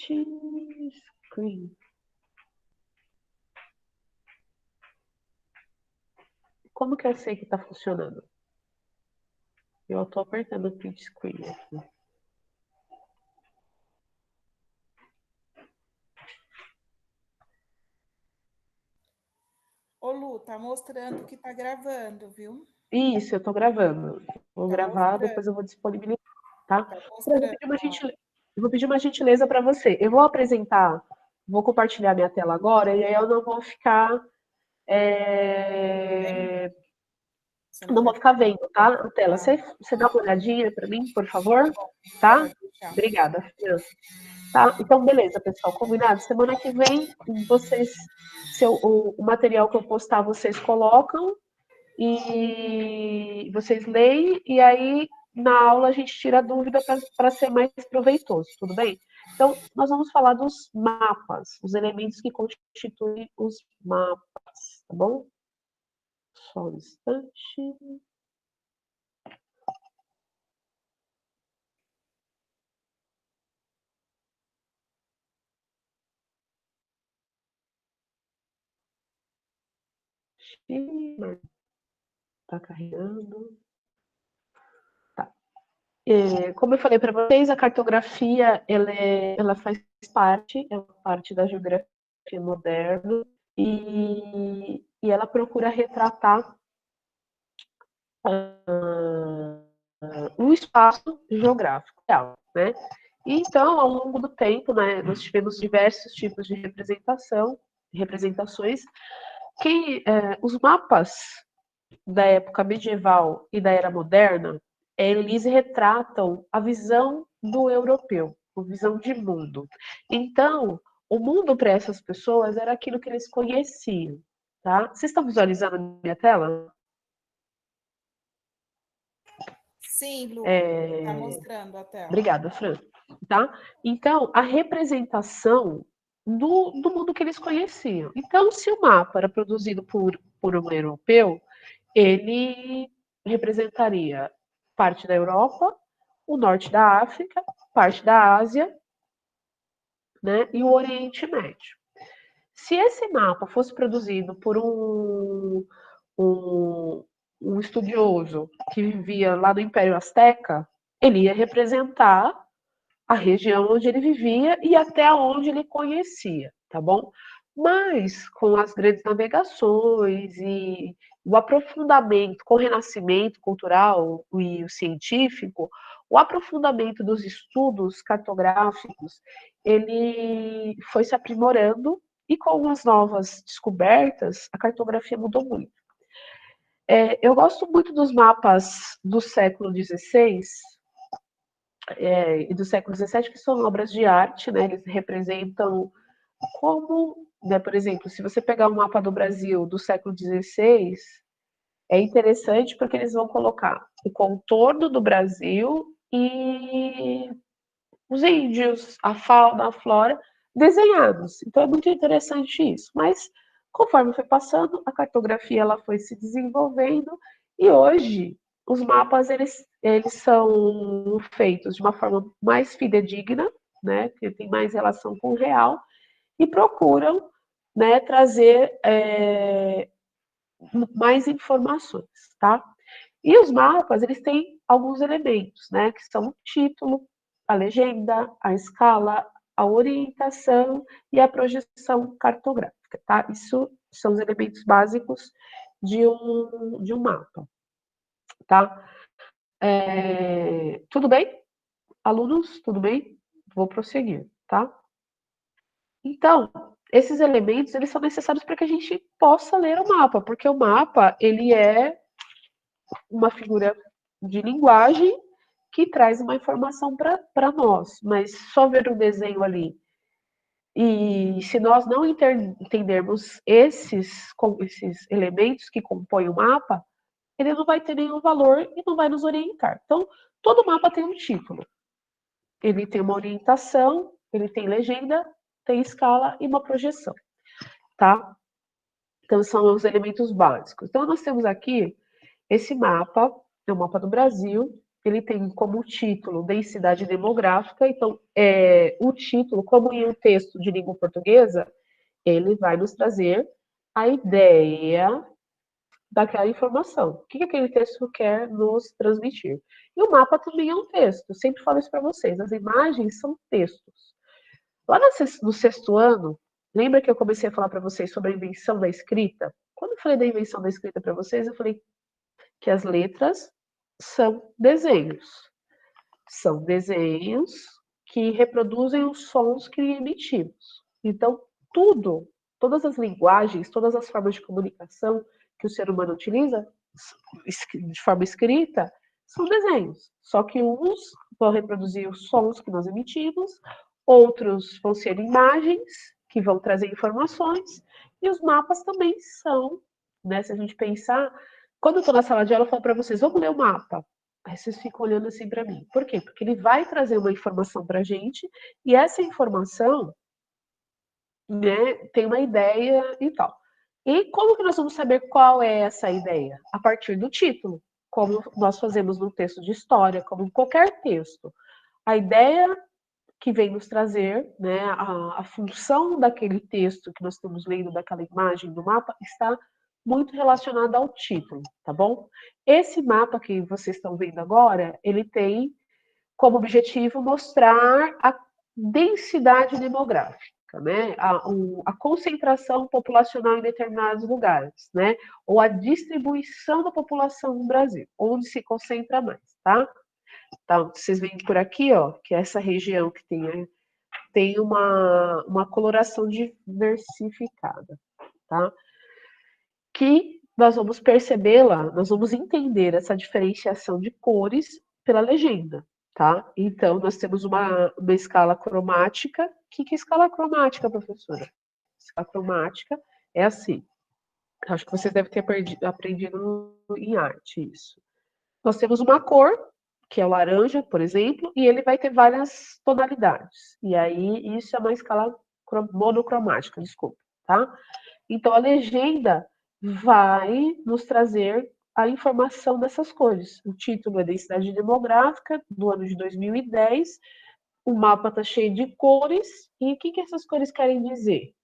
screen. Como que eu sei que está funcionando? Eu estou apertando o print screen aqui. Ô, Lu, tá mostrando que tá gravando, viu? Isso, eu estou gravando. Vou Tá gravar, mostrando. depois eu vou disponibilizar, tá? Tá Então, mostrando. eu vou pedir uma gentileza para você. Eu vou apresentar, vou compartilhar minha tela agora, e aí eu não vou ficar. Você não Não vai vou ficar ficar. vendo, tá? A tela. Ah, Você dá uma olhadinha para mim, por favor? bom, Tá? pode deixar. Obrigada, Fran. Tá? Então, beleza, pessoal. Combinado? Semana que vem, vocês, o material que eu postar, vocês colocam e vocês leem, e aí na aula a gente tira a dúvida para ser mais proveitoso, tudo bem? Então, nós vamos falar dos mapas, os elementos que constituem os mapas, tá bom? Só um instante. Tá carregando. Tá. Como eu falei para vocês, a cartografia ela faz parte, é uma parte da geografia moderna e ela procura retratar um espaço geográfico real, né? E, então, ao longo do tempo, né, nós tivemos diversos tipos de representações. Os mapas da época medieval e da era moderna, eles retratam a visão do europeu, a visão de mundo. Então, o mundo para essas pessoas era aquilo que eles conheciam, tá? Vocês estão visualizando a minha tela? Sim, Lu, tá mostrando a tela. Obrigada, Fran. Tá? Então, a representação do mundo que eles conheciam. Então, se o mapa era produzido por um europeu, ele representaria parte da Europa, o norte da África, parte da Ásia, né, e o Oriente Médio. Se esse mapa fosse produzido por um, um estudioso que vivia lá no Império Azteca, ele ia representar a região onde ele vivia e até onde ele conhecia, tá bom? Mas com as grandes navegações e o aprofundamento com o renascimento cultural e o científico, o aprofundamento dos estudos cartográficos, ele foi se aprimorando e com as novas descobertas, a cartografia mudou muito. Eu gosto muito dos mapas do século XVI, e do século XVII, que são obras de arte, né? Eles representam como, né, por exemplo, se você pegar um mapa do Brasil do século XVI, é interessante porque eles vão colocar o contorno do Brasil e os índios, a fauna, a flora desenhados. Então é muito interessante isso. Mas conforme foi passando, a cartografia ela foi se desenvolvendo e hoje os mapas eles são feitos de uma forma mais fidedigna, né, que tem mais relação com o real e procuram, né, trazer mais informações, tá? E os mapas, eles têm alguns elementos, né, que são o título, a legenda, a escala, a orientação e a projeção cartográfica, tá? Isso são os elementos básicos de um mapa, tá? Tudo bem? Alunos, tudo bem? Vou prosseguir, tá? Então, esses elementos, eles são necessários para que a gente possa ler o mapa, porque o mapa, ele é uma figura de linguagem que traz uma informação para nós, mas só ver um desenho ali. E se nós não entendermos esses elementos que compõem o mapa, ele não vai ter nenhum valor e não vai nos orientar. Então, todo mapa tem um título. Ele tem uma orientação, ele tem legenda, tem escala e uma projeção, tá? Então, são os elementos básicos. Então, nós temos aqui esse mapa, é o mapa do Brasil, ele tem como título densidade demográfica, então o título, como em um texto de língua portuguesa, ele vai nos trazer a ideia daquela informação. O que aquele texto quer nos transmitir? E o mapa também é um texto. Eu sempre falo isso para vocês. As imagens são textos. Lá no sexto ano, lembra que eu comecei a falar para vocês sobre a invenção da escrita? Quando eu falei da invenção da escrita para vocês, eu falei que as letras são desenhos. São desenhos que reproduzem os sons que emitimos. Então, todas as linguagens, todas as formas de comunicação que o ser humano utiliza de forma escrita são desenhos. Só que uns vão reproduzir os sons que nós emitimos, outros vão ser imagens que vão trazer informações, e os mapas também são, né? Se a gente pensar, quando eu estou na sala de aula, eu falo para vocês, vamos ler o mapa. Aí vocês ficam olhando assim para mim. Por quê? Porque ele vai trazer uma informação para a gente, e essa informação, né, tem uma ideia e tal. E como que nós vamos saber qual é essa ideia? A partir do título, como nós fazemos no texto de história, como em qualquer texto. A ideia que vem nos trazer, né, a função daquele texto que nós estamos lendo, daquela imagem do mapa, está muito relacionada ao título, tá bom? Esse mapa que vocês estão vendo agora, ele tem como objetivo mostrar a densidade demográfica, né? A concentração populacional em determinados lugares, né? Ou a distribuição da população no Brasil, onde se concentra mais, tá? Então, vocês veem por aqui, ó, que essa região que tem uma coloração diversificada, tá? Que nós vamos percebê-la, nós vamos entender essa diferenciação de cores pela legenda, tá? Então, nós temos uma escala cromática. O que é escala cromática, professora? Escala cromática é assim. Acho que vocês devem ter aprendido em arte isso. Nós temos uma cor, que é o laranja, por exemplo, e ele vai ter várias tonalidades. E aí, isso é uma escala monocromática, desculpa, tá? Então, a legenda vai nos trazer a informação dessas cores. O título é Densidade Demográfica, do ano de 2010. O mapa está cheio de cores. E o que essas cores querem dizer?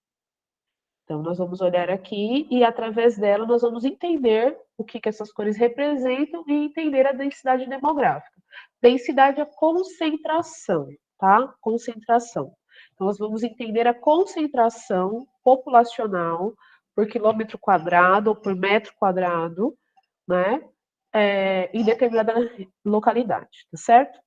Então, nós vamos olhar aqui e, através dela, nós vamos entender o que essas cores representam e entender a densidade demográfica. Densidade é concentração, tá? Concentração. Então, nós vamos entender a concentração populacional por quilômetro quadrado ou por metro quadrado, né? Em determinada localidade, tá certo?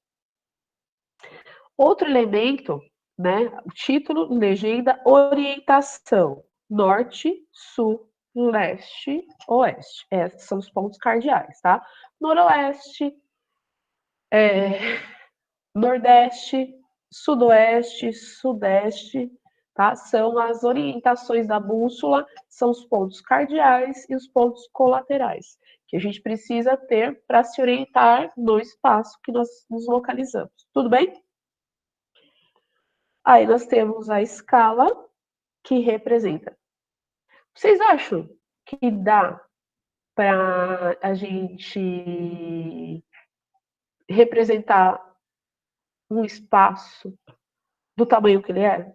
Outro elemento, né? O título, legenda, orientação. Norte, sul, leste, oeste. Esses são os pontos cardeais, tá? Noroeste, nordeste, sudoeste, sudeste, tá? São as orientações da bússola, são os pontos cardeais e os pontos colaterais, que a gente precisa ter para se orientar no espaço que nós nos localizamos. Tudo bem? Aí nós temos a escala que representa. Vocês acham que dá para a gente representar um espaço do tamanho que ele é?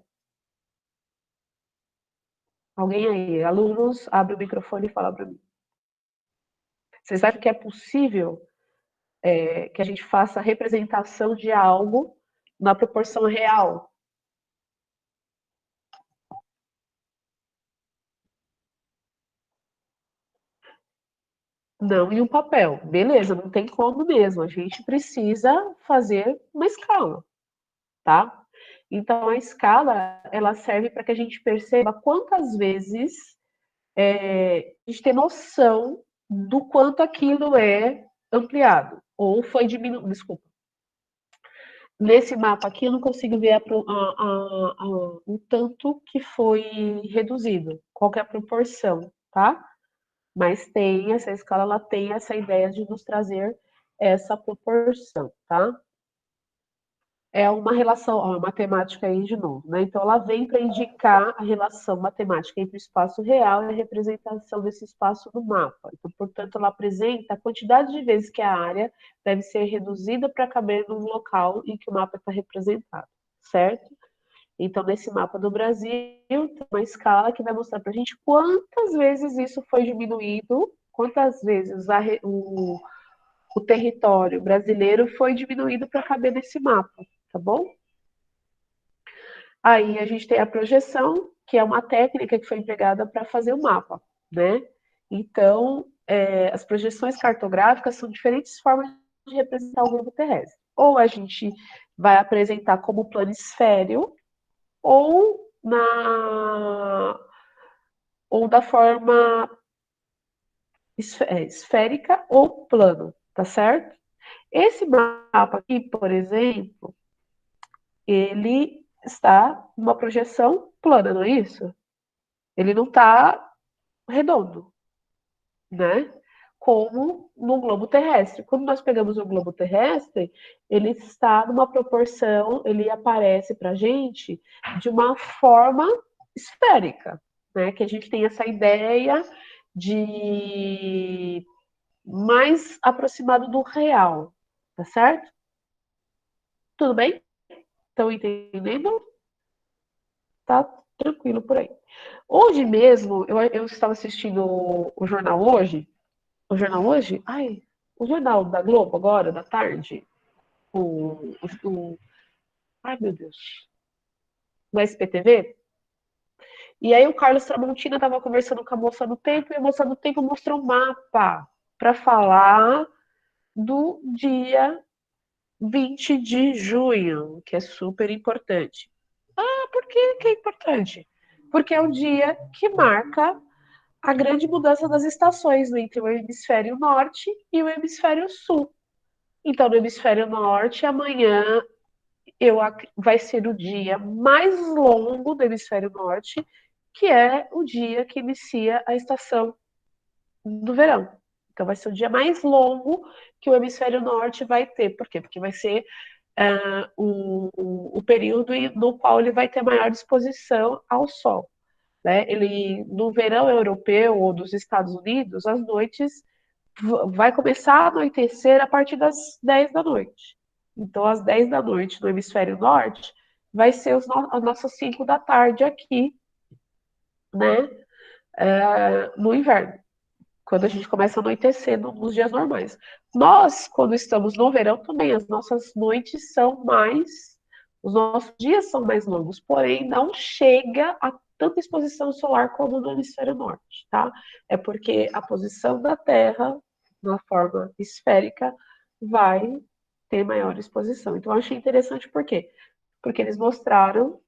Alguém aí, alunos, abre o microfone e fala para mim. Vocês acham que é possível que a gente faça a representação de algo na proporção real? Não em um papel. Beleza, não tem como mesmo. A gente precisa fazer uma escala, tá? Então, a escala, ela serve para que a gente perceba quantas vezes a gente tem noção do quanto aquilo é ampliado, ou foi diminuído, desculpa. Nesse mapa aqui, eu não consigo ver o tanto que foi reduzido, qual que é a proporção, tá? Mas tem, essa escala, ela tem essa ideia de nos trazer essa proporção, tá? é uma relação, ó, matemática aí de novo, né? Então, ela vem para indicar a relação matemática entre o espaço real e a representação desse espaço no mapa. Então, portanto, ela apresenta a quantidade de vezes que a área deve ser reduzida para caber no local em que o mapa está representado, certo? Então, nesse mapa do Brasil, tem uma escala que vai mostrar para a gente quantas vezes isso foi diminuído, quantas vezes o território brasileiro foi diminuído para caber nesse mapa, tá bom? Aí a gente tem a projeção, que é uma técnica que foi empregada para fazer o mapa, né? Então, as projeções cartográficas são diferentes formas de representar o globo terrestre. Ou a gente vai apresentar como planisfério, ou ou da forma esférica ou plano, tá certo? Esse mapa aqui, por exemplo, ele está numa projeção plana, não é isso? Ele não está redondo, né? Como no globo terrestre. Quando nós pegamos o globo terrestre, ele está numa proporção, ele aparece para a gente de uma forma esférica, né? Que a gente tem essa ideia de mais aproximado do real, tá certo? Tudo bem? Estão entendendo? Tá tranquilo por aí. Hoje mesmo, eu estava assistindo o jornal hoje. O jornal hoje? Ai, o jornal da Globo agora, da tarde. Ai, meu Deus. O SPTV. E aí o Carlos Tramontina estava conversando com a moça do tempo e a moça do tempo mostrou um mapa para falar do dia 20 de junho, que é super importante. Ah, por que é importante? Porque é o dia que marca a grande mudança das estações entre o hemisfério norte e o hemisfério sul. Então, no hemisfério norte, amanhã vai ser o dia mais longo do hemisfério norte, que é o dia que inicia a estação do verão. Então, vai ser o dia mais longo que o hemisfério norte vai ter. Por quê? Porque vai ser o período no qual ele vai ter maior exposição ao sol. Né? Ele, no verão europeu ou dos Estados Unidos, as noites vai começar a anoitecer a partir das 10 da noite. Então, às 10 da noite no hemisfério norte, vai ser as nossas 5 da tarde aqui, né? No inverno, quando a gente começa a anoitecer nos dias normais. Nós, quando estamos no verão, também as nossas noites são mais, os nossos dias são mais longos, porém não chega a tanta exposição solar como no hemisfério norte, tá? É porque a posição da Terra, na forma esférica, vai ter maior exposição. Então, eu achei interessante por quê? Porque eles mostraram,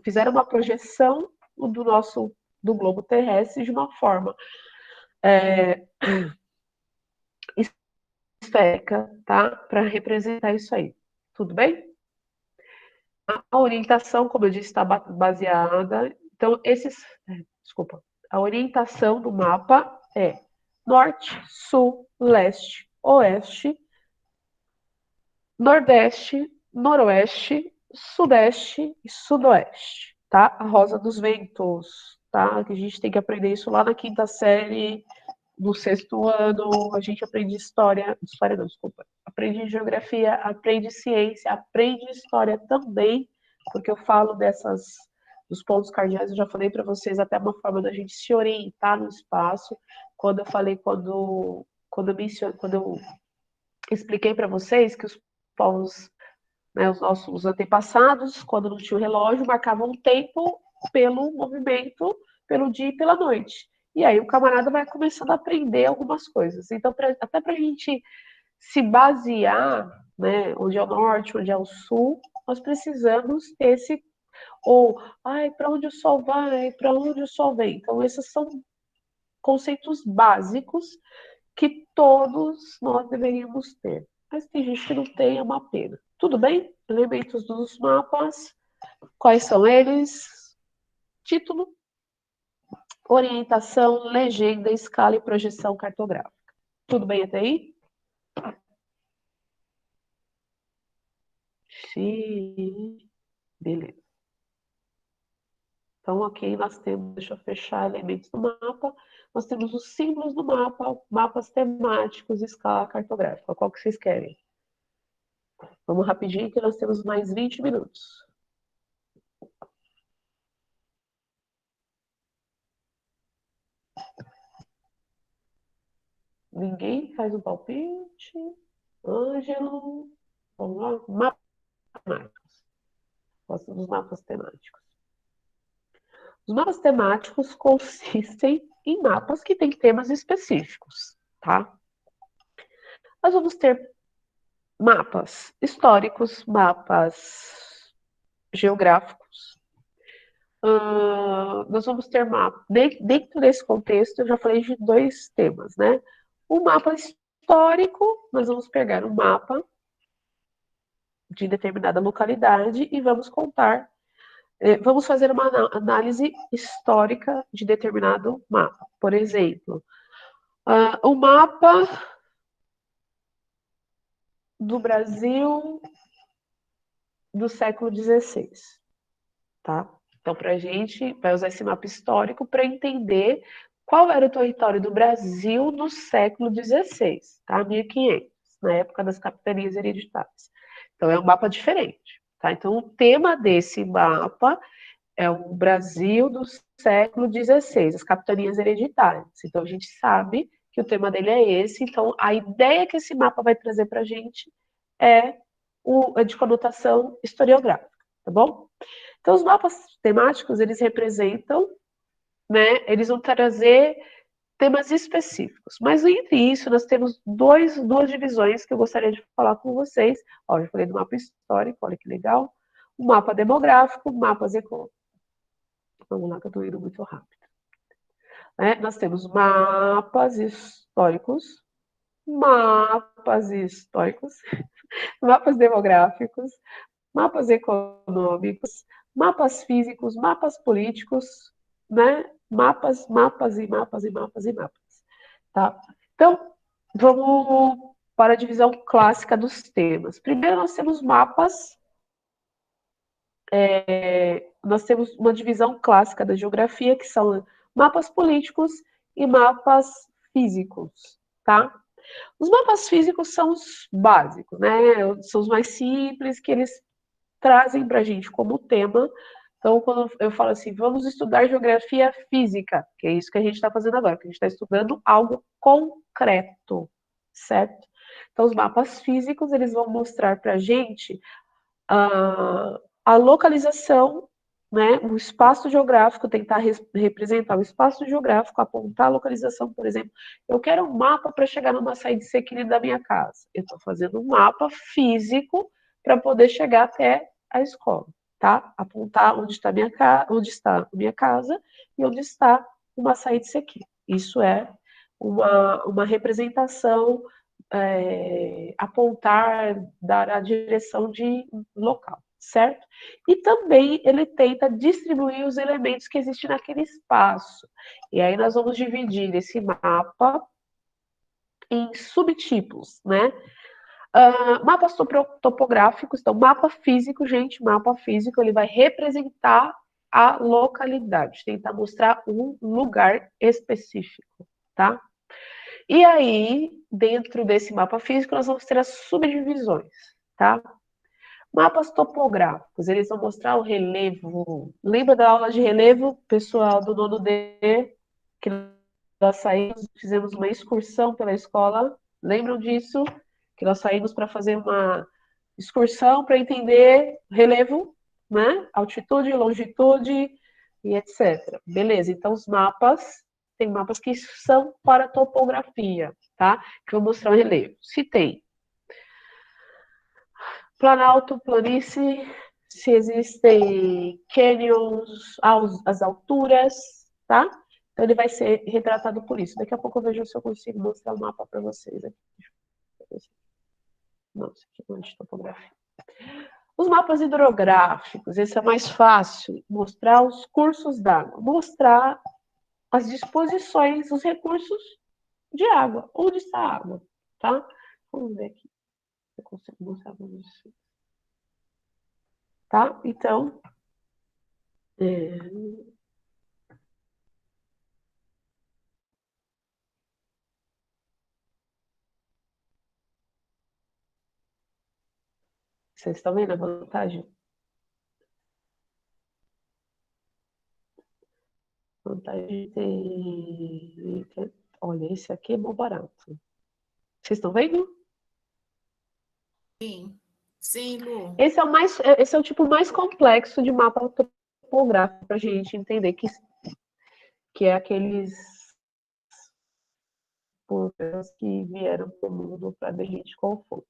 fizeram uma projeção do globo terrestre de uma forma esférica, tá? Para representar isso aí. Tudo bem? A orientação, como eu disse, está baseada. Então, desculpa. A orientação do mapa é norte, sul, leste, oeste, nordeste, noroeste, sudeste e sudoeste, tá? A rosa dos ventos, tá? Que a gente tem que aprender isso lá na quinta série, no sexto ano, a gente aprende história não, desculpa, aprende geografia, aprende ciência, aprende história também, porque eu falo dos pontos cardeais, eu já falei para vocês até uma forma da gente se orientar no espaço, quando eu falei, quando eu expliquei para vocês que os povos, né, os nossos antepassados, quando não tinha o relógio, marcavam o tempo pelo movimento, pelo dia e pela noite. E aí o camarada vai começando a aprender algumas coisas. Então, até para a gente se basear, né, onde é o norte, onde é o sul, nós precisamos ter esse. Ou, ai, para onde o sol vai, para onde o sol vem. Então, esses são conceitos básicos que todos nós deveríamos ter. Mas tem gente que não tem, é uma pena. Tudo bem? Elementos dos mapas. Quais são eles? Título, orientação, legenda, escala e projeção cartográfica. Tudo bem até aí? Sim, beleza. Então, ok, nós temos, deixa eu fechar elementos do mapa, nós temos os símbolos do mapa, mapas temáticos, escala cartográfica. Qual que vocês querem? Vamos rapidinho que nós temos mais 20 minutos. Ninguém faz um palpite? Ângelo, vamos lá, mapas temáticos. Gosto dos mapas temáticos. Os mapas temáticos consistem em mapas que têm temas específicos, tá? Nós vamos ter mapas históricos, mapas geográficos. Nós vamos ter mapa. Dentro desse contexto, eu já falei de 2 temas, né? O mapa histórico, nós vamos pegar um mapa de determinada localidade e vamos contar, vamos fazer uma análise histórica de determinado mapa. Por exemplo, o mapa do Brasil do século XVI, tá? Então, para a gente vai usar esse mapa histórico para entender qual era o território do Brasil no século XVI, tá? 1500, na época das capitanias hereditárias. Então, é um mapa diferente, tá? Então, o tema desse mapa é o Brasil do século XVI, as capitanias hereditárias. Então, a gente sabe que o tema dele é esse. Então, a ideia que esse mapa vai trazer para a gente é de conotação historiográfica, tá bom? Então, os mapas temáticos, eles representam, né, eles vão trazer temas específicos. Mas, entre isso, nós temos duas divisões que eu gostaria de falar com vocês. Ó, eu falei do mapa histórico, olha que legal. O mapa demográfico, mapas econômicos. Vamos lá, que eu estou indo muito rápido. Nós temos mapas históricos, mapas demográficos, mapas econômicos, mapas físicos, mapas políticos, né? Mapas e mapas e mapas e mapas. Tá? Então, vamos para a divisão clássica dos temas. Primeiro, nós temos uma divisão clássica da geografia, que são mapas políticos e mapas físicos, tá? Os mapas físicos são os básicos, né? São os mais simples, que eles trazem para a gente como tema. Então, quando eu falo assim, vamos estudar geografia física, que é isso que a gente está fazendo agora, que a gente está estudando algo concreto, certo? Então, os mapas físicos, eles vão mostrar para a gente a localização, né, o espaço geográfico, tentar representar o espaço geográfico, apontar a localização, por exemplo. Eu quero um mapa para chegar numa saída de sequilíbrio da minha casa. Eu estou fazendo um mapa físico para poder chegar até a escola, tá? Apontar onde está a minha casa e onde está uma saída de sequilíbrio. Isso é uma representação, apontar, dar a direção de local, certo? E também ele tenta distribuir os elementos que existem naquele espaço. E aí nós vamos dividir esse mapa em subtipos, né? Mapas topográficos, então mapa físico, gente, mapa físico, ele vai representar a localidade, tentar mostrar um lugar específico, tá? E aí, dentro desse mapa físico, nós vamos ter as subdivisões, tá? Mapas topográficos, eles vão mostrar o relevo. Lembra da aula de relevo, pessoal do nono D, que nós saímos, fizemos uma excursão pela escola? Lembram disso? Que nós saímos para fazer uma excursão para entender relevo, né? Altitude, longitude e etc. Beleza, então os mapas, tem mapas que são para topografia, tá? Que vão mostrar o relevo. Se tem planalto, planície, se existem canyons, as alturas, tá? Então ele vai ser retratado por isso. Daqui a pouco eu vejo se eu consigo mostrar o mapa para vocês aqui. Não, isso aqui não é de topografia. Os mapas hidrográficos, esse é mais fácil, mostrar os cursos d'água, mostrar as disposições, os recursos de água, onde está a água, tá? Vamos ver aqui se eu consigo mostrar para vocês. tá? Então, vocês estão vendo a vantagem? Vantagem de ter... Olha, esse aqui é bom barato. Vocês estão vendo? Sim. Sim, Lu. Esse é o tipo mais complexo de mapa topográfico para a gente entender que é aqueles que vieram para o mundo para a gente confuso.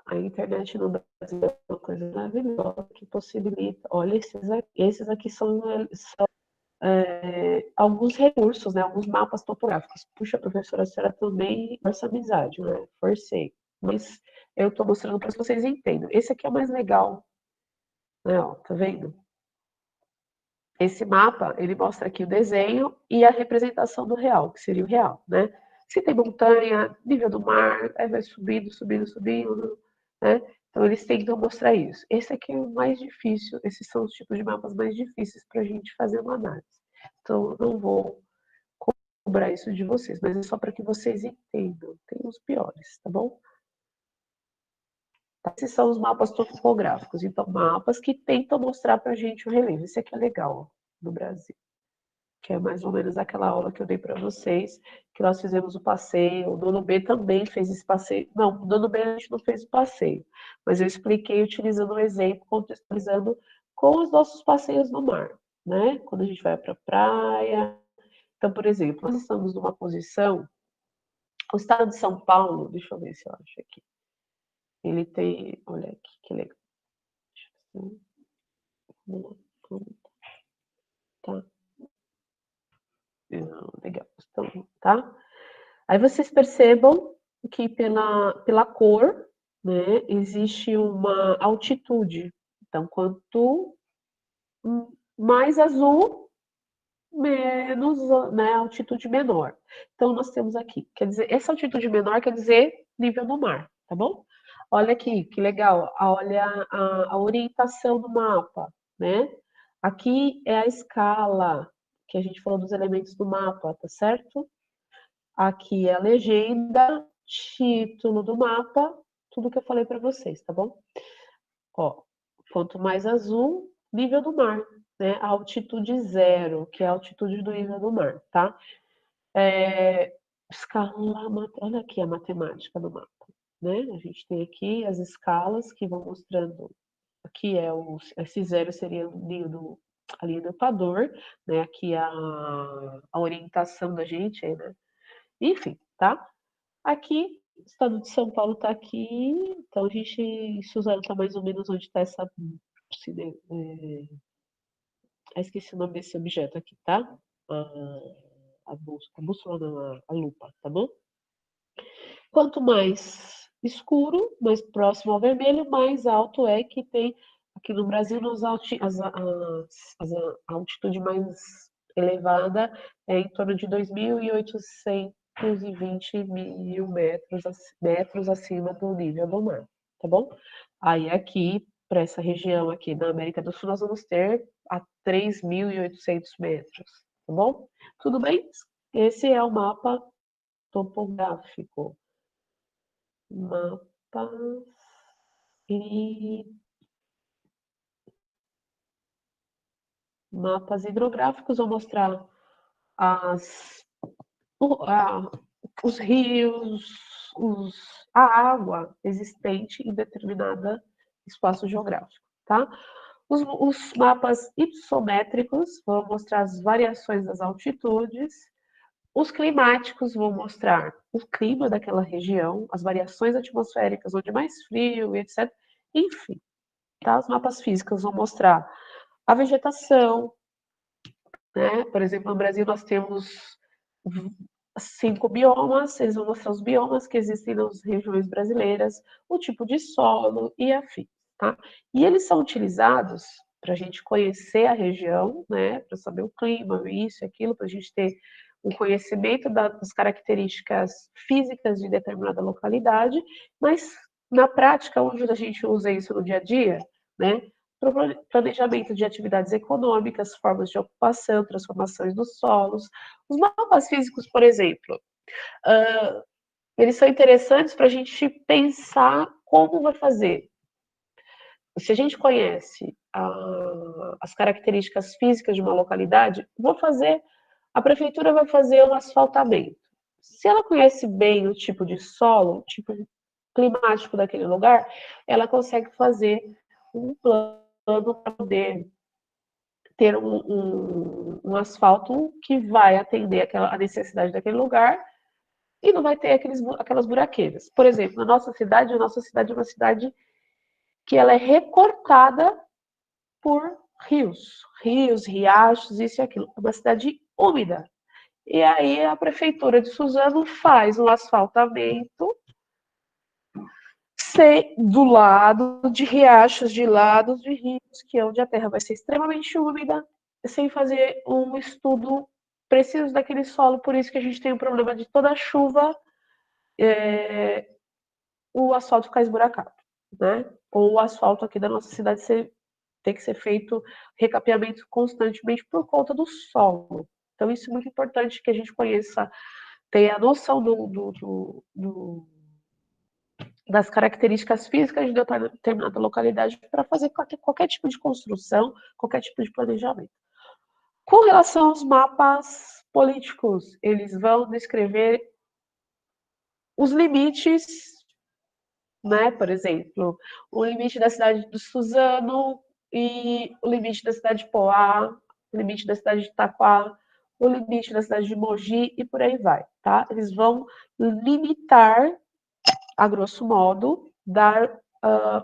A internet no Brasil é uma coisa maravilhosa que possibilita. Olha, esses aqui são alguns recursos, né, alguns mapas topográficos. Puxa, professora, a senhora também força amizade, né? Forcei. Mas eu estou mostrando para que vocês entendam. Esse aqui é o mais legal, né? Ó, tá vendo? Esse mapa, ele mostra aqui o desenho e a representação do real, que seria o real, né? Se tem montanha, nível do mar, aí vai subindo, subindo, subindo, né? Então, eles tentam mostrar isso. Esse aqui é o mais difícil, esses são os tipos de mapas mais difíceis para a gente fazer uma análise. Então, eu não vou cobrar isso de vocês, mas é só para que vocês entendam. Tem os piores, tá bom? Esses são os mapas topográficos, então mapas que tentam mostrar para a gente o relevo. Esse aqui é legal, no Brasil, que é mais ou menos aquela aula que eu dei para vocês, que nós fizemos o passeio. O nono B também fez esse passeio. Não, o nono B a gente não fez o passeio, mas eu expliquei utilizando um exemplo, contextualizando com os nossos passeios no mar, né? Quando a gente vai para a praia. Então, por exemplo, nós estamos numa posição. O estado de São Paulo, deixa eu ver se eu acho aqui. Ele tem. Olha aqui, que legal. Tá. Legal. Então, tá? Aí vocês percebam que pela cor, né, existe uma altitude. Então, quanto mais azul, menos, né, altitude menor. Então, nós temos aqui, quer dizer, essa altitude menor quer dizer nível do mar, tá bom? Olha aqui, que legal, olha a orientação do mapa, né? Aqui é a escala, que a gente falou dos elementos do mapa, tá certo? Aqui é a legenda, título do mapa, tudo que eu falei para vocês, tá bom? Ó, quanto mais azul, nível do mar, né? A altitude zero, que é a altitude do nível do mar, tá? Escala, olha aqui a matemática do mapa, né? A gente tem aqui as escalas que vão mostrando. Aqui esse zero seria a linha do Equador, né? Aqui a orientação da gente, né? Enfim, tá? Aqui, o estado de São Paulo está aqui, então a gente, Suzano está mais ou menos onde está essa. Esqueci o nome desse objeto aqui, tá? A bússola, não, a lupa, tá bom? Quanto mais escuro, mais próximo ao vermelho, mais alto é que tem. Aqui no Brasil, a altitude mais elevada é em torno de 2.820 mil metros acima do nível do mar, tá bom? Aí aqui, para essa região aqui na América do Sul, nós vamos ter a 3.800 metros, tá bom? Tudo bem? Esse é o mapa topográfico. Mapas e mapas hidrográficos vão mostrar as, os rios, a água existente em determinado espaço geográfico, tá? Os mapas hipossométricos vão mostrar as variações das altitudes. Os climáticos vão mostrar o clima daquela região, as variações atmosféricas, onde é mais frio, etc. Enfim, tá? Os mapas físicos vão mostrar a vegetação, né? Por exemplo, no Brasil nós temos 5 biomas, eles vão mostrar os biomas que existem nas regiões brasileiras, o tipo de solo e afim, tá? E eles são utilizados para a gente conhecer a região, né? Para saber o clima, isso, aquilo, para a gente ter um conhecimento das características físicas de determinada localidade, mas na prática, onde a gente usa isso no dia a dia, né? Planejamento de atividades econômicas, formas de ocupação, transformações dos solos. Os mapas físicos, por exemplo, eles são interessantes para a gente pensar como vai fazer. Se a gente conhece as características físicas de uma localidade, a prefeitura vai fazer um asfaltamento. Se ela conhece bem o tipo de solo, o tipo climático daquele lugar, ela consegue fazer um plano para poder ter um asfalto que vai atender a necessidade daquele lugar e não vai ter aquelas buraqueiras. Por exemplo, a nossa cidade é uma cidade que ela é recortada por rios, riachos, isso e aquilo. É uma cidade úmida. E aí a prefeitura de Suzano faz um asfaltamento do lado de riachos, de lados de rios, que é onde a terra vai ser extremamente úmida, sem fazer um estudo preciso daquele solo. Por isso que a gente tem o problema de toda chuva, o asfalto ficar esburacado, né? Ou o asfalto aqui da nossa cidade tem que ser feito recapeamento constantemente por conta do solo. Então, isso é muito importante que a gente conheça, tenha a noção das características físicas de determinada localidade para fazer qualquer tipo de construção, qualquer tipo de planejamento. Com relação aos mapas políticos, eles vão descrever os limites, né? Por exemplo, o limite da cidade de Suzano e o limite da cidade de Poá, o limite da cidade de Itaquá, o limite da cidade de Mogi e por aí vai, tá? Eles vão limitar, a grosso modo, dar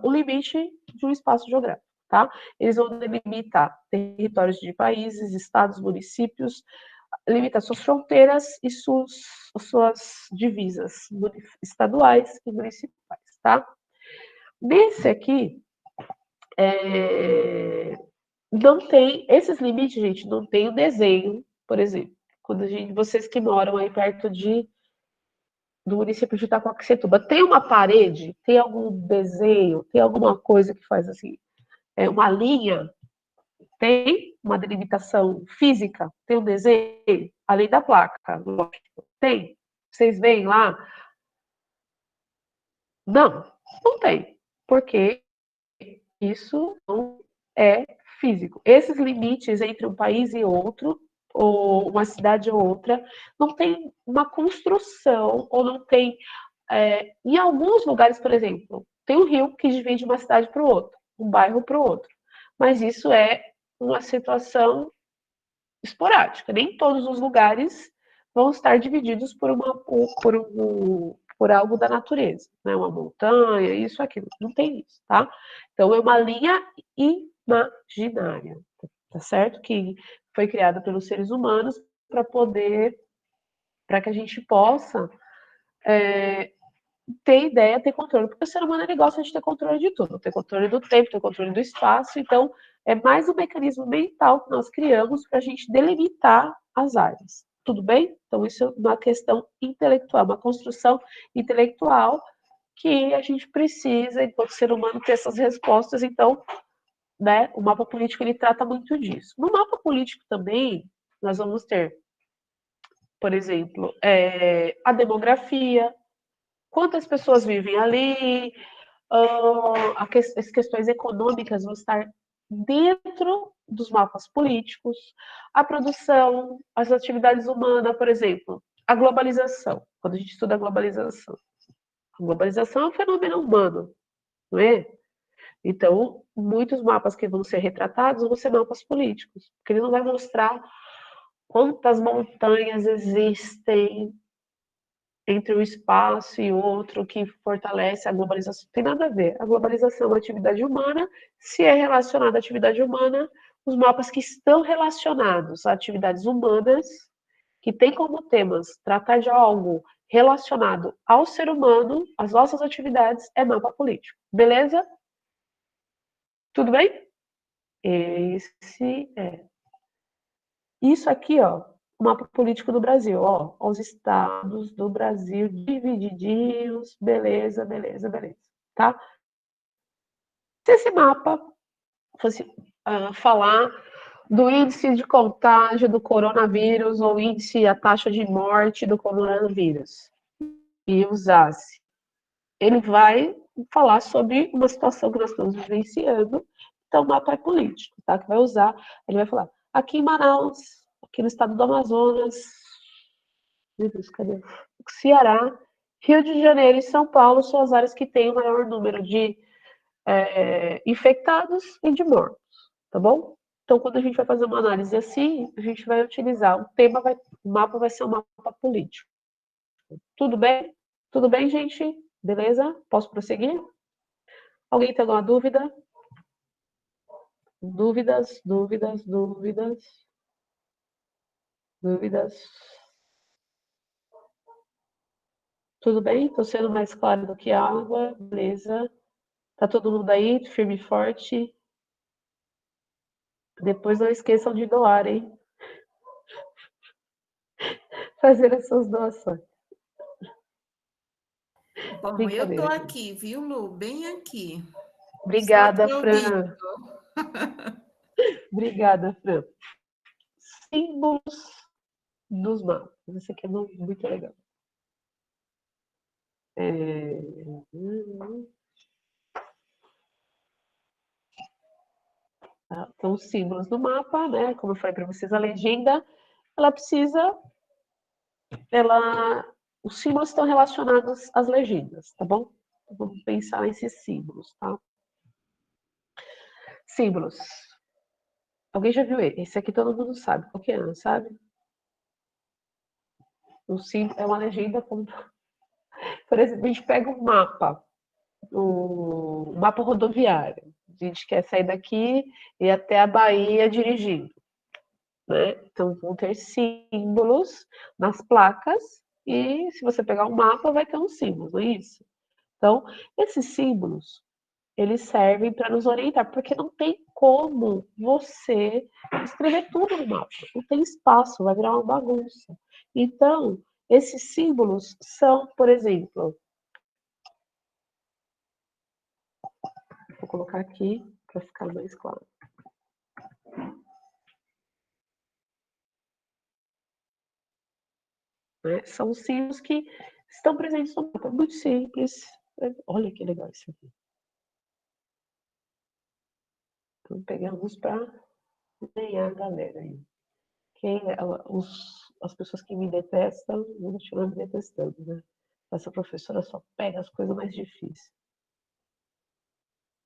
o limite de um espaço geográfico, tá? Eles vão delimitar territórios de países, estados, municípios, limita suas fronteiras e suas divisas estaduais e municipais, tá? Nesse aqui, não tem, esses limites, gente, não tem o desenho, por exemplo. Quando vocês que moram aí perto do município de Itacoaxetuba, tem uma parede, tem algum desenho, tem alguma coisa que faz assim, uma linha, tem uma delimitação física, tem um desenho, além da placa, lógico, tem. Vocês veem lá? Não tem, porque isso não é físico. Esses limites entre um país e outro, ou uma cidade ou outra, não tem uma construção, ou não tem. Em alguns lugares, por exemplo, tem um rio que divide uma cidade para o outro, um bairro para o outro. Mas isso é uma situação esporádica. Nem todos os lugares vão estar divididos por algo da natureza, né? Uma montanha, isso, aquilo. Não tem isso, tá? Então, é uma linha imaginária, tá certo? Que foi criada pelos seres humanos para que a gente possa ter ideia, ter controle, porque o ser humano ele gosta de ter controle de tudo, ter controle do tempo, ter controle do espaço, então é mais um mecanismo mental que nós criamos para a gente delimitar as áreas. Tudo bem? Então, isso é uma questão intelectual, uma construção intelectual que a gente precisa, enquanto ser humano, ter essas respostas. Então, né, o mapa político ele trata muito disso. No mapa político também, nós vamos ter, por exemplo, a demografia, quantas pessoas vivem ali, as questões econômicas vão estar dentro dos mapas políticos, a produção, as atividades humanas, por exemplo, a globalização. Quando a gente estuda a globalização é um fenômeno humano, não é? Então, muitos mapas que vão ser retratados vão ser mapas políticos, porque ele não vai mostrar quantas montanhas existem entre um espaço e outro que fortalece a globalização. Não tem nada a ver. A globalização é uma atividade humana. Se é relacionada à atividade humana, os mapas que estão relacionados a atividades humanas, que tem como temas tratar de algo relacionado ao ser humano, às nossas atividades, é mapa político. Beleza? Tudo bem? Esse é. Isso aqui, ó, o mapa político do Brasil. Ó, os estados do Brasil divididinhos, beleza, beleza, beleza, tá? Se esse mapa fosse falar do índice de contágio do coronavírus ou índice, a taxa de morte do coronavírus, e usasse, ele vai falar sobre uma situação que nós estamos vivenciando, então o mapa é político, tá? Que vai usar, ele vai falar, aqui em Manaus, aqui no estado do Amazonas, meu Deus, cadê? Ceará, Rio de Janeiro e São Paulo são as áreas que têm o maior número de infectados e de mortos, tá bom? Então, quando a gente vai fazer uma análise assim, a gente vai utilizar, o mapa vai ser um mapa político. Tudo bem? Tudo bem, gente? Beleza? Posso prosseguir? Alguém tem alguma dúvida? Dúvidas, dúvidas, dúvidas, dúvidas. Tudo bem? Estou sendo mais claro do que água, beleza. Tá todo mundo aí, firme e forte. Depois não esqueçam de doar, hein? Fazer as suas doações. Bom, eu tô aqui, viu, Lu? Bem aqui. Obrigada, Fran. Obrigada, Fran. Símbolos dos mapas. Esse aqui é muito legal. Então, os símbolos do mapa, né? Como eu falei para vocês, a legenda, ela precisa, os símbolos estão relacionados às legendas, tá bom? Então, vamos pensar nesses símbolos, tá? Símbolos. Alguém já viu ele? Esse aqui todo mundo sabe qual que é, não sabe? O símbolo é uma legenda como, por exemplo, a gente pega um mapa, o mapa rodoviário. A gente quer sair daqui e ir até a Bahia dirigindo, né? Então vão ter símbolos nas placas e se você pegar um mapa vai ter um símbolo, não é isso? Então, esses símbolos, eles servem para nos orientar, porque não tem como você escrever tudo no mapa, não tem espaço, vai virar uma bagunça. Então, esses símbolos são, por exemplo, vou colocar aqui para ficar mais claro. Né? São os símbolos que estão presentes no mapa, muito simples. Olha que legal isso aqui. Então, pegamos para ganhar a galera aí. As pessoas que me detestam vão continuar me detestando, né? Essa professora só pega as coisas mais difíceis.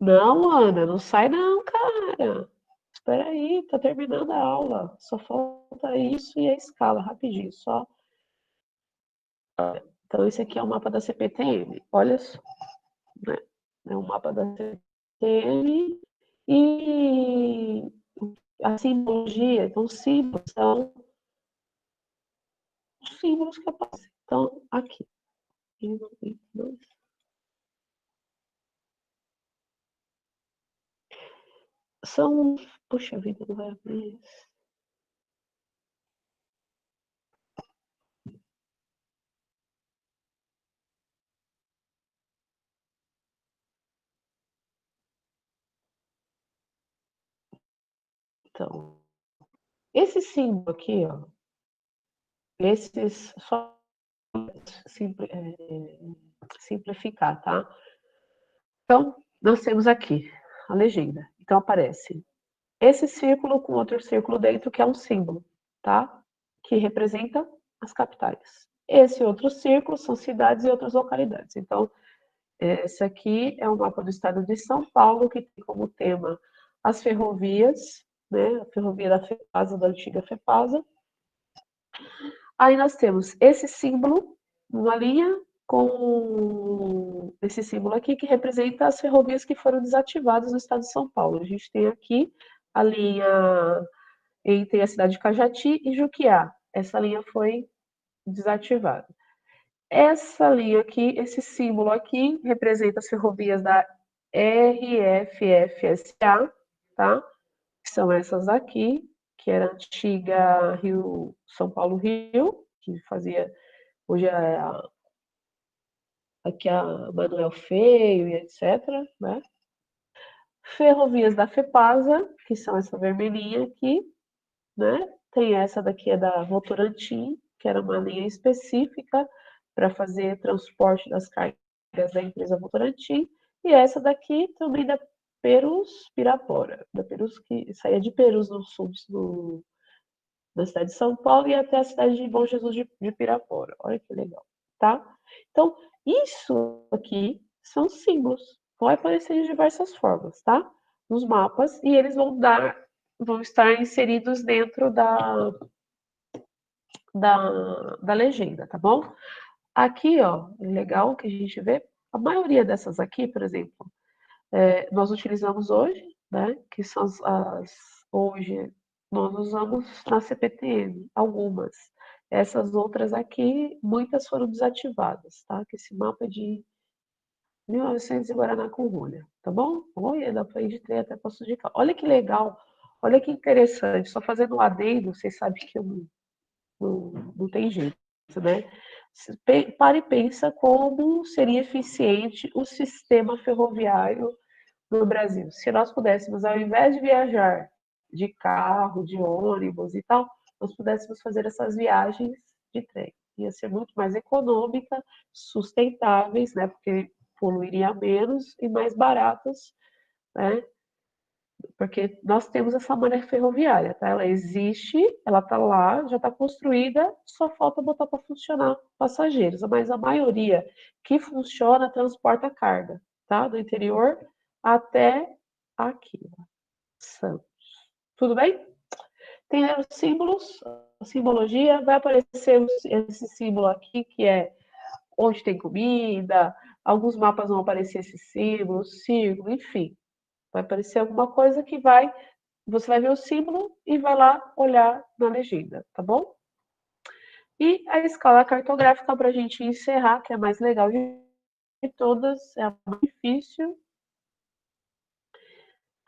Não, Ana, não sai não, cara. Espera aí, tá terminando a aula. Só falta isso e a escala, rapidinho, só. Então, esse aqui é o mapa da CPTM. Olha só, né? É um mapa da CPTM e a simbologia, então, símbolos são os símbolos que aparecem. Então, aqui. São. Puxa vida, não vai abrir isso. Então, esse símbolo aqui, ó, esses só simplificar, tá? Então, nós temos aqui a legenda. Então, aparece esse círculo com outro círculo dentro, que é um símbolo, tá? Que representa as capitais. Esse outro círculo são cidades e outras localidades. Então, esse aqui é o mapa do estado de São Paulo, que tem como tema as ferrovias, né? A ferrovia da FEPASA, da antiga FEPASA. Aí nós temos esse símbolo, uma linha com esse símbolo aqui, que representa as ferrovias que foram desativadas no estado de São Paulo. A gente tem aqui a linha entre a cidade de Cajati e Juquiá. Essa linha foi desativada. Essa linha aqui, esse símbolo aqui, representa as ferrovias da RFFSA, tá? Que são essas aqui, que era a antiga São Paulo-Rio, que fazia, hoje é aqui a Manuel Feio e etc., né? Ferrovias da FEPASA, que são essa vermelhinha aqui, né? Tem essa daqui é da Votorantim, que era uma linha específica para fazer transporte das cargas da empresa Votorantim, e essa daqui também da Perus Pirapora, da Perus que saía de Perus no sul da cidade de São Paulo e até a cidade de Bom Jesus de Pirapora. Olha que legal, tá? Então, isso aqui são símbolos, vão aparecer de diversas formas, tá? Nos mapas, e eles vão estar inseridos dentro da legenda, tá bom? Aqui, ó, legal que a gente vê, a maioria dessas aqui, por exemplo, nós utilizamos hoje, né, que são hoje nós usamos na CPTM, algumas. Essas outras aqui, muitas foram desativadas, tá? Que esse mapa é de 1900 e Guaraná com rolha, tá bom? Olha, dá para ir de trem até Poços de Caldas. Olha que legal, olha que interessante. Só fazendo um adendo, vocês sabem que eu não tem jeito, né? Para e pensa como seria eficiente o sistema ferroviário no Brasil. Se nós pudéssemos, ao invés de viajar de carro, de ônibus e tal, nós pudéssemos fazer essas viagens de trem. Ia ser muito mais econômica, sustentáveis, né? Porque poluiria menos e mais baratas, né? Porque nós temos essa malha ferroviária, tá? Ela existe, ela está lá, já está construída, só falta botar para funcionar passageiros. Mas a maioria que funciona transporta carga, tá? Do interior até aqui, Santos. Tudo bem? Tem os símbolos, a simbologia, vai aparecer esse símbolo aqui, que é onde tem comida, alguns mapas vão aparecer esses símbolos, círculo, enfim. Vai aparecer alguma coisa que você vai ver o símbolo e vai lá olhar na legenda, tá bom? E a escala cartográfica para a gente encerrar, que é a mais legal de todas, é a mais difícil.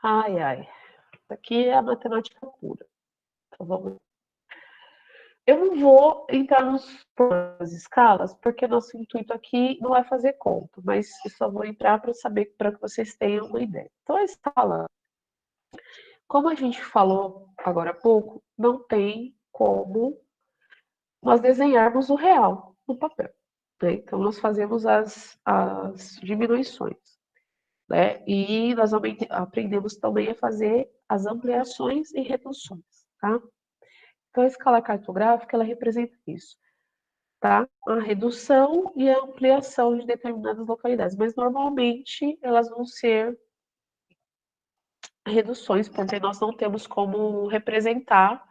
Ai, ai. Aqui é a matemática pura. Então vamos. Eu não vou entrar nas escalas, porque nosso intuito aqui não é fazer conta, mas eu só vou entrar para saber, para que vocês tenham uma ideia. Então, a escala, como a gente falou agora há pouco, não tem como nós desenharmos o real no papel, né? Então, nós fazemos as diminuições, né? E nós aprendemos também a fazer as ampliações e reduções, tá? Então, a escala cartográfica, ela representa isso, tá? A redução e a ampliação de determinadas localidades, mas normalmente elas vão ser reduções, porque nós não temos como representar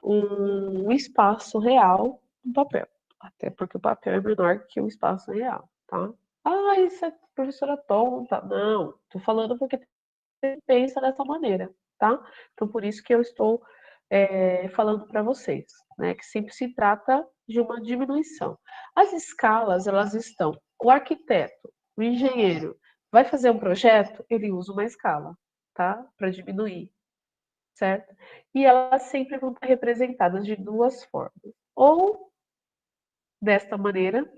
um espaço real no papel, até porque o papel é menor que o espaço real, tá? Ah, isso é professora tonta. Não, tô falando porque você pensa dessa maneira, tá? Então, por isso que eu estou falando para vocês, né, que sempre se trata de uma diminuição. As escalas, elas estão, o arquiteto, o engenheiro, vai fazer um projeto, ele usa uma escala, tá? Para diminuir, certo? E elas sempre vão estar representadas de duas formas. Ou desta maneira,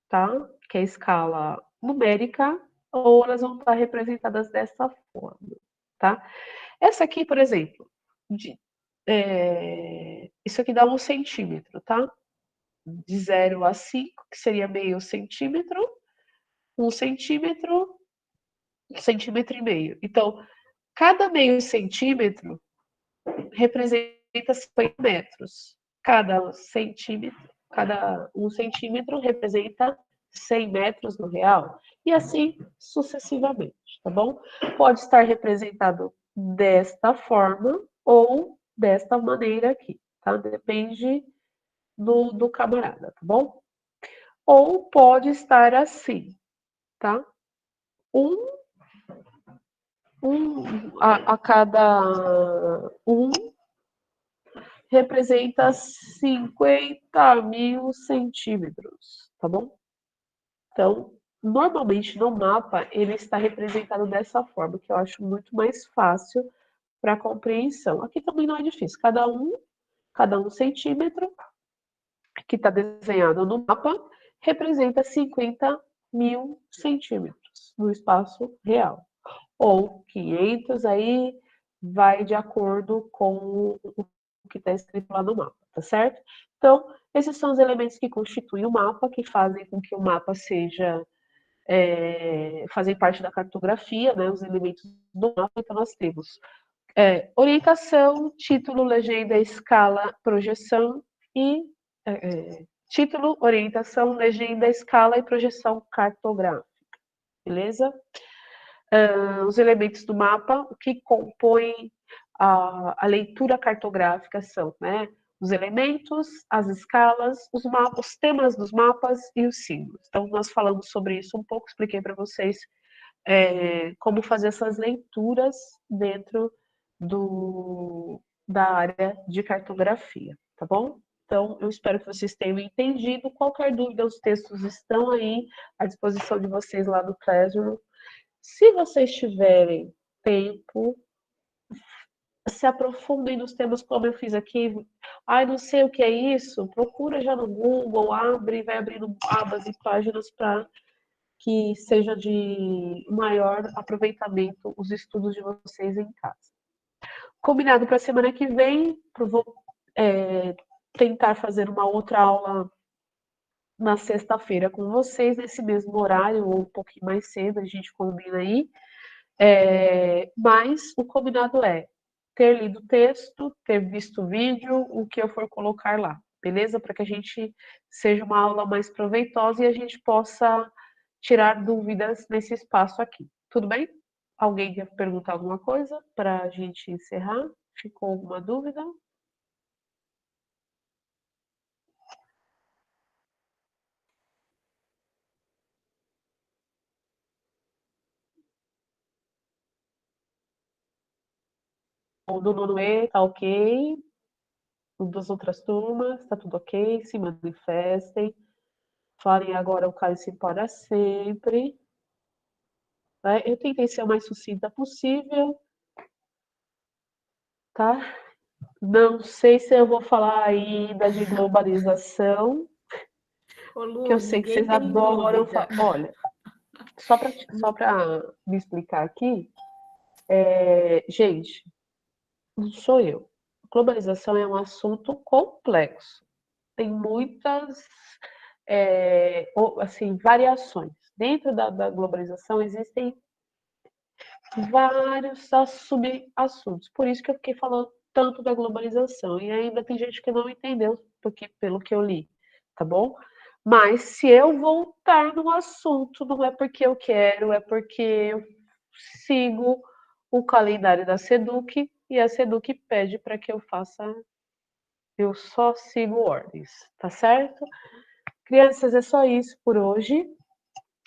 tá? Que é a escala numérica, ou elas vão estar representadas dessa forma, tá? Essa aqui, por exemplo, isso aqui dá 1 centímetro, tá? De 0 a 5, que seria meio centímetro, 1 centímetro, 1,5 cm. Então, cada meio centímetro representa 50 metros. Cada 1 centímetro representa 100 metros no real. E assim sucessivamente, tá bom? Pode estar representado desta forma ou desta maneira aqui, tá? Depende do camarada, tá bom? Ou pode estar assim, tá? Um, a cada representa 50.000 centímetros, tá bom? Então, normalmente no mapa ele está representado dessa forma, que eu acho muito mais fácil para compreensão. Aqui também não é difícil, cada um centímetro que está desenhado no mapa representa 50.000 centímetros no espaço real. Ou 500, aí vai de acordo com o que está escrito lá no mapa, tá certo? Então, esses são os elementos que constituem o mapa, que fazem com que o mapa seja, fazem parte da cartografia, né, os elementos do mapa. Então, nós temos orientação, título, legenda, escala, projeção e título, orientação, legenda, escala e projeção cartográfica, beleza? Os elementos do mapa, o que compõem a leitura cartográfica são, né, os elementos, as escalas, os mapas, os temas dos mapas e os símbolos. Então, nós falamos sobre isso um pouco, expliquei para vocês como fazer essas leituras dentro da área de cartografia, tá bom? Então, eu espero que vocês tenham entendido. Qualquer dúvida, os textos estão aí à disposição de vocês lá no Classroom. Se vocês tiverem tempo, se aprofundem nos temas como eu fiz aqui. Ai, não sei o que é isso, procura já no Google, abre, vai abrindo abas e páginas para que seja de maior aproveitamento os estudos de vocês em casa. Combinado para a semana que vem, vou tentar fazer uma outra aula na sexta-feira com vocês, nesse mesmo horário, ou um pouquinho mais cedo, a gente combina aí. Mas o combinado é ter lido o texto, ter visto o vídeo, o que eu for colocar lá, beleza? Para que a gente seja uma aula mais proveitosa e a gente possa tirar dúvidas nesse espaço aqui. Tudo bem? Alguém quer perguntar alguma coisa para a gente encerrar? Ficou alguma dúvida? O do nono E tá ok. O das outras turmas, tá tudo ok. Se manifestem. Falem agora o cálice para sempre. Eu tentei ser o mais sucinta possível, tá? Não sei se eu vou falar ainda de globalização, Ô, que eu Lu, sei que ninguém vocês tem adoram. dúvida. Olha, só para me explicar aqui, gente, não sou eu. Globalização é um assunto complexo. Tem muitas, assim, variações. Dentro da globalização existem vários subassuntos. Por isso que eu fiquei falando tanto da globalização. E ainda tem gente que não entendeu, porque, pelo que eu li, tá bom? Mas se eu voltar no assunto, não é porque eu quero, é porque eu sigo o calendário da SEDUC e a SEDUC pede para que eu faça, eu só sigo ordens, tá certo? Crianças, é só isso por hoje.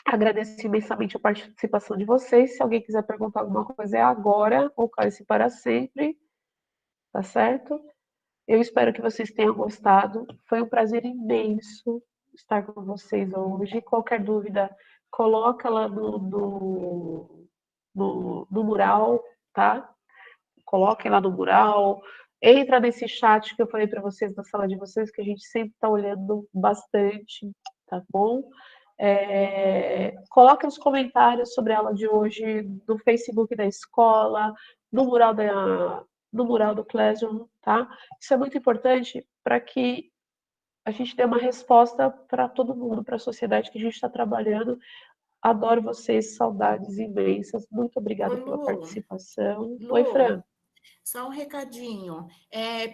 Agradeço imensamente a participação de vocês. Se alguém quiser perguntar alguma coisa, é agora ou cale-se para sempre, tá certo? Eu espero que vocês tenham gostado. Foi um prazer imenso estar com vocês hoje. Qualquer dúvida, coloca lá no mural, tá? Coloquem lá no mural. Entra nesse chat que eu falei para vocês na sala de vocês, que a gente sempre está olhando bastante, tá bom? Coloque os comentários sobre a aula de hoje no Facebook da escola, no mural do Classroom, tá? Isso é muito importante para que a gente dê uma resposta para todo mundo, para a sociedade que a gente está trabalhando. Adoro vocês, saudades imensas. Muito Ô, obrigada pela Lu, participação. Oi, Lu, Fran. só um recadinho.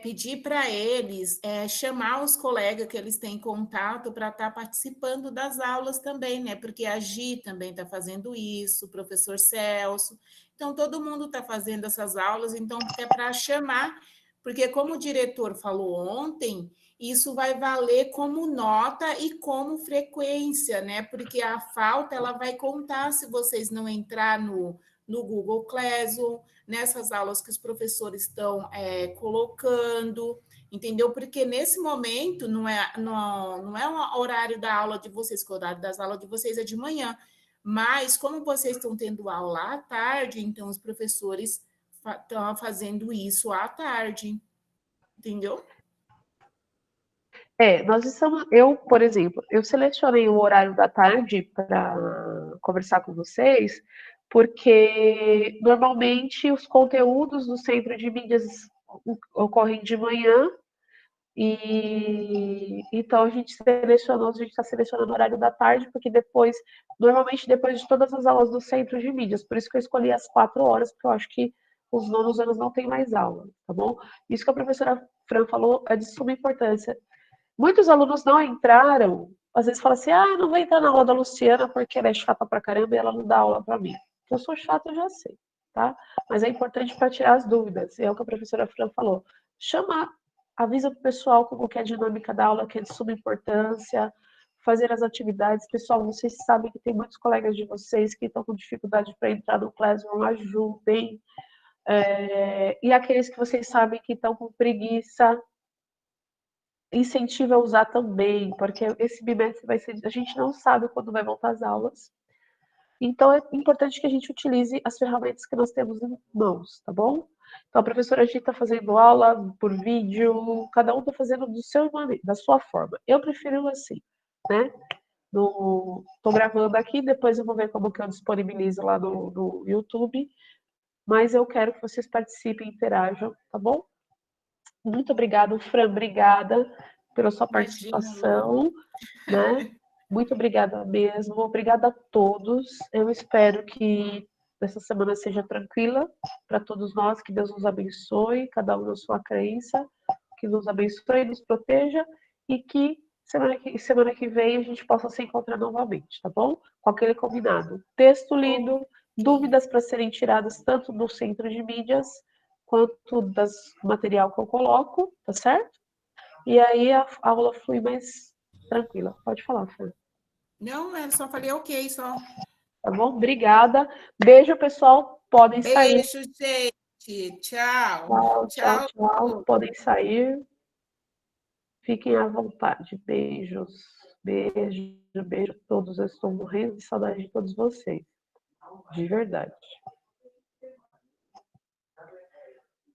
Pedir para eles chamar os colegas que eles têm contato para estar participando das aulas também, né? Porque a Gi também está fazendo isso, o professor Celso. Então, todo mundo está fazendo essas aulas, então é para chamar, porque como o diretor falou ontem, isso vai valer como nota e como frequência, né? Porque a falta ela vai contar se vocês não entrar no Google Classroom, nessas aulas que os professores estão colocando, entendeu? Porque nesse momento não é o horário da aula de vocês, que o horário das aulas de vocês é de manhã. Mas, como vocês estão tendo aula à tarde, então os professores tá fazendo isso à tarde, entendeu? Por exemplo, eu selecionei o horário da tarde para conversar com vocês, porque normalmente os conteúdos do centro de mídias ocorrem de manhã, e então a gente está selecionando o horário da tarde, porque normalmente depois de todas as aulas do centro de mídias, por isso que eu escolhi as 4 horas, porque eu acho que os nonos anos não têm mais aula, tá bom? Isso que a professora Fran falou é de suma importância. Muitos alunos não entraram, às vezes falam assim, não vou entrar na aula da Luciana porque ela é chata pra caramba e ela não dá aula pra mim. Eu sou chata, eu já sei, tá? Mas é importante para tirar as dúvidas, é o que a professora Fran falou. Chama, avisa pro pessoal como que é a dinâmica da aula, que é de suma importância, fazer as atividades. Pessoal, vocês sabem que tem muitos colegas de vocês que estão com dificuldade para entrar no Classroom, ajudem. E aqueles que vocês sabem que estão com preguiça, incentiva a usar também, porque esse bimestre vai ser. A gente não sabe quando vai voltar as aulas. Então é importante que a gente utilize as ferramentas que nós temos em mãos, tá bom? Então a professora Gi está fazendo aula por vídeo, cada um está fazendo do seu maneira, da sua forma. Eu prefiro assim, né? Estou gravando aqui, depois eu vou ver como que eu disponibilizo lá no YouTube, mas eu quero que vocês participem, interajam, tá bom? Muito obrigada, Fran, obrigada pela sua Imagina, Lu. participação, né? Muito obrigada mesmo, obrigada a todos. Eu espero que essa semana seja tranquila para todos nós, que Deus nos abençoe, cada um na sua crença, que nos abençoe, nos proteja e que semana que vem a gente possa se encontrar novamente, tá bom? Com aquele combinado. Texto lido, Ok. dúvidas para serem tiradas tanto do centro de mídias quanto do material que eu coloco, tá certo? E aí a aula flui mais tranquila. Pode falar, Fê. Não, eu só falei ok, só. Tá bom? Obrigada. Beijo, pessoal. Podem sair. Beijo, gente. Tchau. Tchau, tchau, Tchau. tchau. Podem sair. Fiquem à vontade. Beijos. Beijo, beijo a todos. Eu estou morrendo de saudade de todos vocês. De verdade.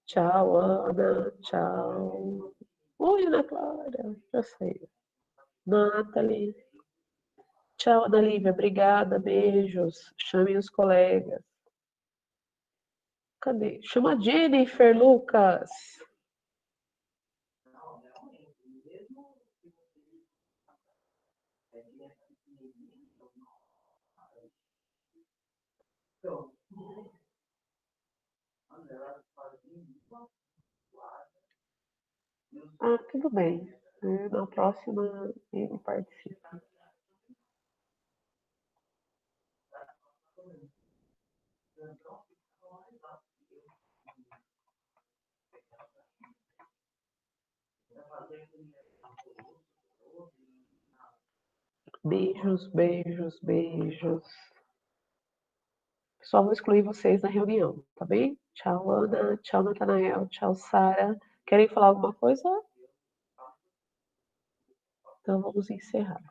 Tchau, Ana. Tchau. Oi, Ana Clara. Já sei. Nathalie. Tchau, Ana Lívia. Obrigada. Beijos. Chamem os colegas. Cadê? Chama a Jennifer, Lucas. Tudo bem. Na próxima ele participa. Beijos, beijos, beijos. Só vou excluir vocês da reunião, tá bem? Tchau, Ana. Tchau, Natanael. Tchau, Sara. Querem falar alguma coisa? Então vamos encerrar.